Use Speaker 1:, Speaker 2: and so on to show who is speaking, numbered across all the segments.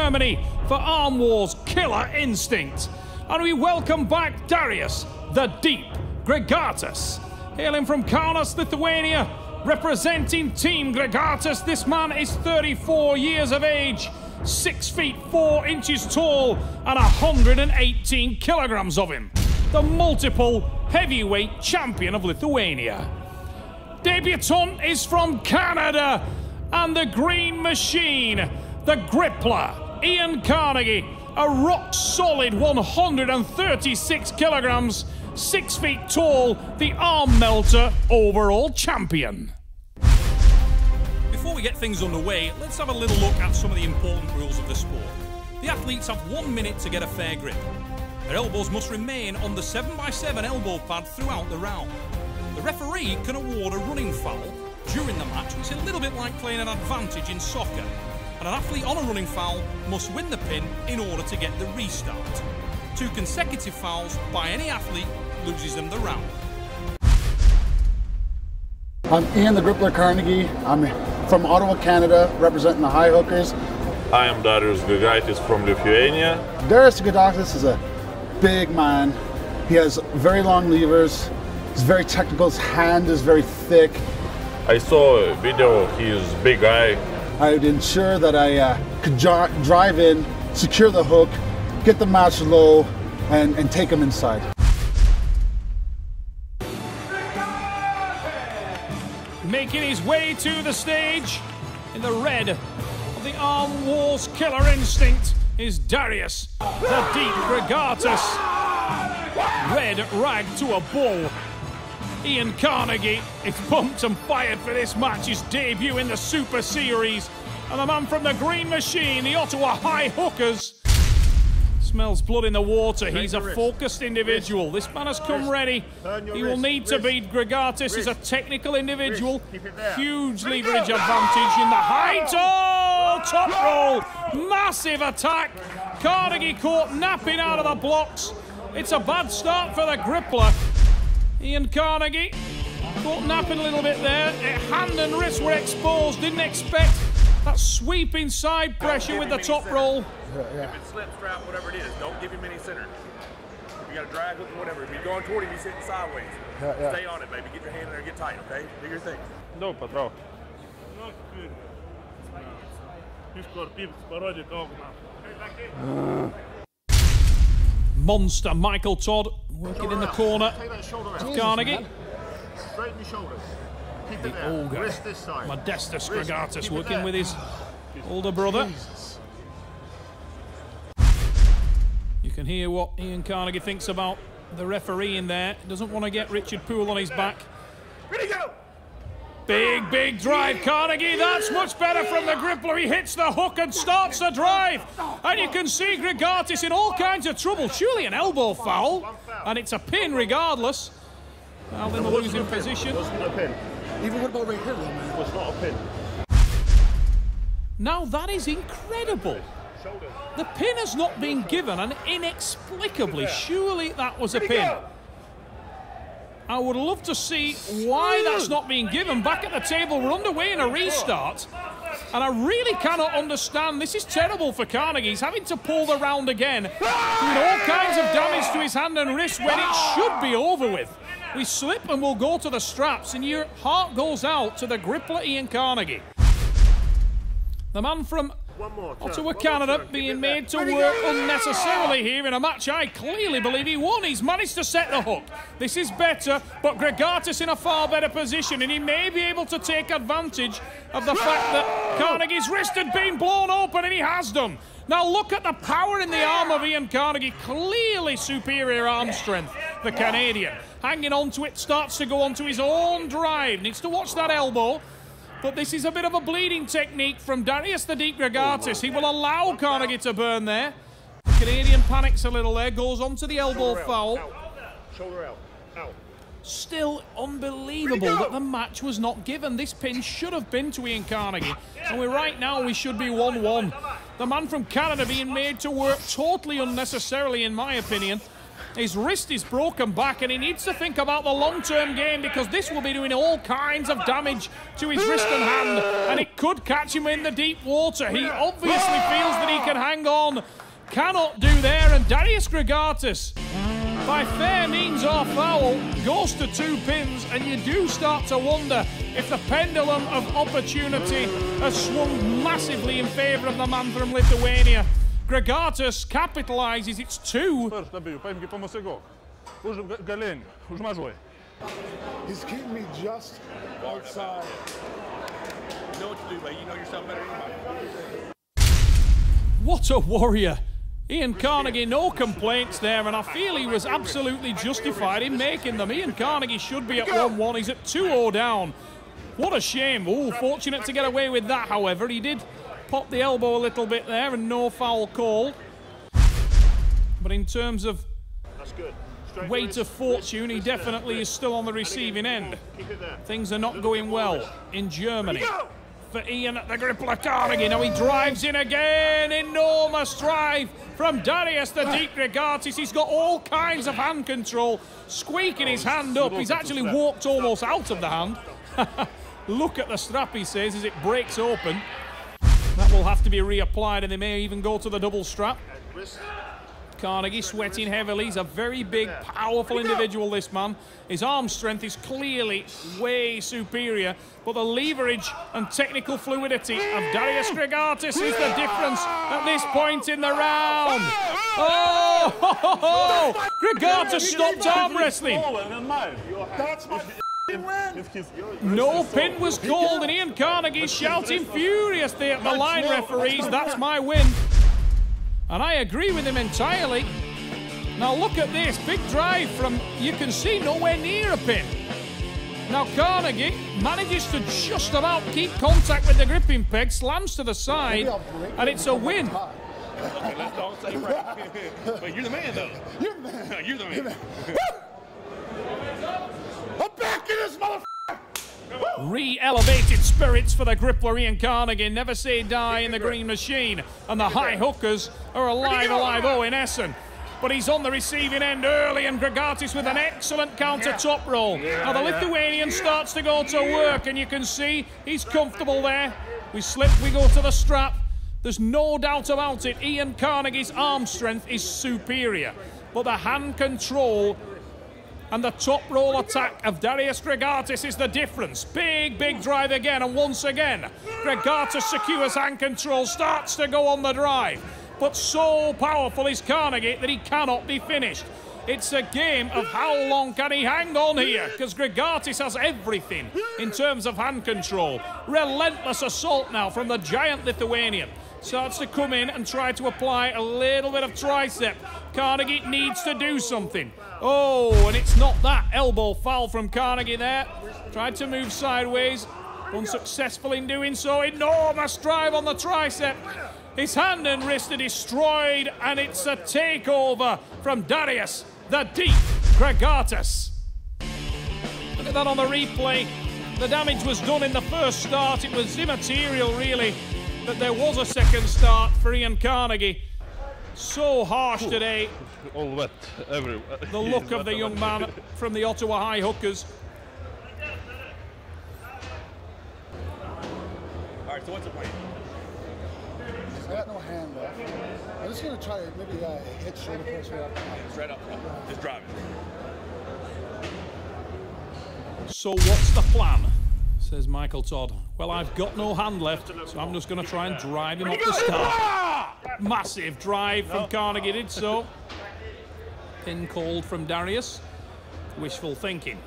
Speaker 1: Germany for Arm War's killer instinct. And we welcome back Darius, the Deep Grigaitis. Hailing from Kaunas, Lithuania, representing Team Grigaitis, this man is 34 years of age, 6 feet 4 inches tall, and 118 kilograms of him. The multiple heavyweight champion of Lithuania. Debutant is from Canada, and the Green Machine, the Grippler, Ian Carnegie, a rock-solid 136 kilograms, 6 feet tall, the Arm Melter overall champion. Before we get things underway, let's have a little look at some of the important rules of the sport. The athletes have 1 minute to get a fair grip. Their elbows must remain on the 7x7 elbow pad throughout the round. The referee can award a running foul during the match, which is a little bit like playing an advantage in soccer. And an athlete on a running foul must win the pin in order to get the restart. 2 consecutive fouls by any athlete loses them the round.
Speaker 2: I'm Ian the Grippler Carnegie. I'm from Ottawa, Canada, representing the High Hookers.
Speaker 3: I am Darius Grigaitis from Lithuania.
Speaker 2: Darius Grigaitis is a big man. He has very long levers. He's very technical. His hand is very thick.
Speaker 3: I saw a video. He is a big guy.
Speaker 2: I'd ensure that I could drive in, secure the hook, get the match low, and take him inside.
Speaker 1: Making his way to the stage in the red of the Arm War's killer instinct is Darius, the Deep Grigaitis. Red rag to a bull. Ian Carnegie is pumped and fired for this match, his debut in the Super Series. And the man from the Green Machine, the Ottawa High Hookers, smells blood in the water. He's a focused individual. This man has come ready. He will need to beat Grigaitis. He's a technical individual. Huge leverage advantage in the height. Oh, top roll. Massive attack. Carnegie caught napping out of the blocks. It's a bad start for the Grippler. Ian Carnegie caught napping a little bit there. Hand and wrist were exposed. Didn't expect that sweeping side pressure with the top roll.
Speaker 4: If it slips, strap, whatever it is, don't give him any center. If you got a drag hook or whatever, if you're going toward him, you're sitting sideways. Stay on it, baby. Get your hand in there, get tight, okay? Do your thing.
Speaker 3: No, patrol.
Speaker 1: Monster Michael Todd working in the corner of Carnegie.
Speaker 4: Straighten your shoulders. Keep
Speaker 1: The ogre, Modestus Grigaitis, working with his older brother. You can hear what Ian Carnegie thinks about the referee in there. Doesn't want to get Richard Poole on his back.
Speaker 4: Ready, go!
Speaker 1: Big drive, Carnegie. That's much better from the Grippler. He hits the hook and starts the drive. And you can see Grigaitis in all kinds of trouble. Surely an elbow foul. And it's a pin regardless. Well, in the losing position.
Speaker 4: Wasn't a pin.
Speaker 2: Even what about right here, though, man?
Speaker 4: It was not a pin.
Speaker 1: Now that is incredible. The pin has not been given, and inexplicably, surely that was a pin. I would love to see why that's not being given. Back at the table, we're underway in a restart. And I really cannot understand. This is terrible for Carnegie. He's having to pull the round again, doing all kinds of damage to his hand and wrist when it should be over with. We slip and we'll go to the straps, and your heart goes out to the Grippler Ian Carnegie. The man from Ottawa, Canada, being made to work unnecessarily here in a match I clearly believe he won. He's managed to set the hook. This is better, but Grigaitis in a far better position, and he may be able to take advantage of the fact that Carnegie's wrist had been blown open, and he has done. Now look at the power in the arm of Ian Carnegie. Clearly superior arm strength, the Canadian. Hanging on to it, starts to go onto his own drive. Needs to watch that elbow. But this is a bit of a bleeding technique from Darius the Deep Grigaitis. He will allow Carnegie to burn there. The Canadian panics a little there, goes on to the elbow foul.
Speaker 4: Shoulder out. Out.
Speaker 1: Still unbelievable that the match was not given. This pin should have been to Ian Carnegie. And right now we should be 1-1. The man from Canada being made to work totally unnecessarily, in my opinion. His wrist is broken back and he needs to think about the long-term game, because this will be doing all kinds of damage to his wrist and hand, and it could catch him in the deep water. He obviously feels that he can hang on. Cannot do there, and Darius Grigaitis, by fair means or foul, goes to 2 pins, and you do start to wonder if the pendulum of opportunity has swung massively in favour of the man from Lithuania. Grigaitis capitalises, it's 2.
Speaker 2: He's keeping me just outside.
Speaker 4: You know what to do, mate. You know yourself better than anybody.
Speaker 1: What a warrior. Ian Carnegie, no complaints there, and I feel he was absolutely justified in making them. Ian Carnegie should be at 1-1. He's at 2-0 down. What a shame. Oh, fortunate to get away with that, however. He did pop the elbow a little bit there and no foul call. But in terms of weight of fortune, he definitely is still on the receiving end. Things are not going well in Germany for Ian at the Grippler Carnegie. Now he drives in again. Enormous drive from Darius the Deep Grigaitis. He's got all kinds of hand control, squeaking his hand up. He's actually walked almost out of the hand. Look at the strap, he says, as it breaks open. That will have to be reapplied, and they may even go to the double strap. Carnegie sweating heavily. He's a very big, powerful individual, this man. His arm strength is clearly way superior, but the leverage and technical fluidity of Darius Grigaitis is the difference at this point in the round. Oh! Grigaitis stopped arm wrestling.
Speaker 2: That's my win.
Speaker 1: No pin was called, and Ian Carnegie shouting furiously at the line referees, "That's my win." And I agree with him entirely. Now look at this, big drive from, you can see, nowhere near a pin. Now Carnegie manages to just about keep contact with the gripping peg, slams to the side, and it's a win.
Speaker 4: Okay, let's don't say right. But you're the man, though.
Speaker 2: You're the man.
Speaker 4: You're the man.
Speaker 2: I'm back in this motherfucker.
Speaker 1: Re-elevated spirits for the Grippler Ian Carnegie. Never say die in the green machine. And the high hookers are alive, oh, in Essen. But he's on the receiving end early, and Grigaitis with an excellent counter top roll. Now the Lithuanian starts to go to work, and you can see he's comfortable there. We slip, we go to the strap. There's no doubt about it. Ian Carnegie's arm strength is superior. But the hand control and the top roll attack of Darius Grigaitis is the difference. Big, big drive again, and once again, Grigaitis secures hand control, starts to go on the drive. But so powerful is Carnegie that he cannot be finished. It's a game of how long can he hang on here, because Grigaitis has everything in terms of hand control. Relentless assault now from the giant Lithuanian. Starts to come in and try to apply a little bit of tricep. Carnegie needs to do something. Oh, and it's not that. Elbow foul from Carnegie there. Tried to move sideways. Unsuccessful in doing so. Enormous drive on the tricep. His hand and wrist are destroyed, and it's a takeover from Darius the Deep Grigaitis. Look at that on the replay. The damage was done in the first start. It was immaterial, really, that there was a second start for Ian Carnegie. So harsh today.
Speaker 3: All wet everywhere.
Speaker 1: The look of the young man from the Ottawa High Hookers.
Speaker 4: All right, so what's the plan?
Speaker 2: I got no hand left. I'm just going to try to maybe hit shoulder pressure up.
Speaker 4: Straight up. Just drive it.
Speaker 1: So what's the plan? Says Michael Todd. Well, I've got no hand left, so I'm just going to try and drive him off the start. Massive drive from Carnegie, did so. Pin called from Darius. Wishful thinking.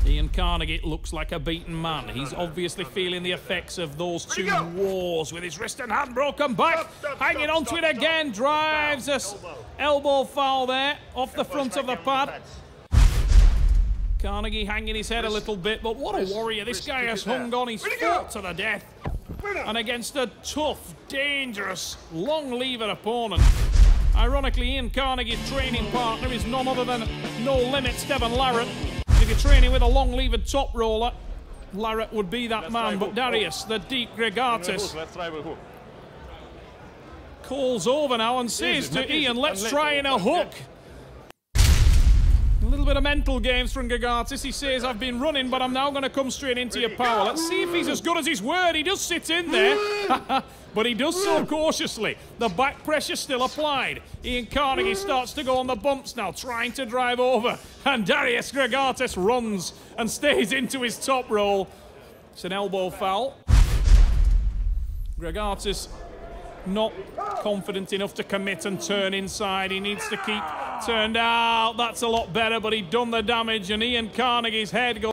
Speaker 1: Ian Carnegie looks like a beaten man. He's obviously feeling the effects of those two wars with his wrist and hand broken back. Hanging on to it again. Drives us. Elbow foul there off the front of the pad. Carnegie hanging his head a little bit, but what a warrior. This guy has hung on. He's fought to the death. And against a tough, dangerous, long-lever opponent. Ironically, Ian Carnegie's training partner is none other than No Limits Devon Larratt. If you're training with a long-levered top roller, Larratt would be that man. But Darius, the Deep Grigaitis, calls over now and says to Ian, let's try in a hook. A little bit of mental games from Grigaitis. He says, I've been running, but I'm now going to come straight into your power. Let's see if he's as good as his word. He does sit in there, but he does so cautiously. The back pressure still applied. Ian Carnegie starts to go on the bumps now, trying to drive over. And Darius Grigaitis runs and stays into his top roll. It's an elbow foul. Grigaitis not confident enough to commit and turn inside. He needs to keep turned out. That's a lot better, but he'd done the damage, and Ian Carnegie's head goes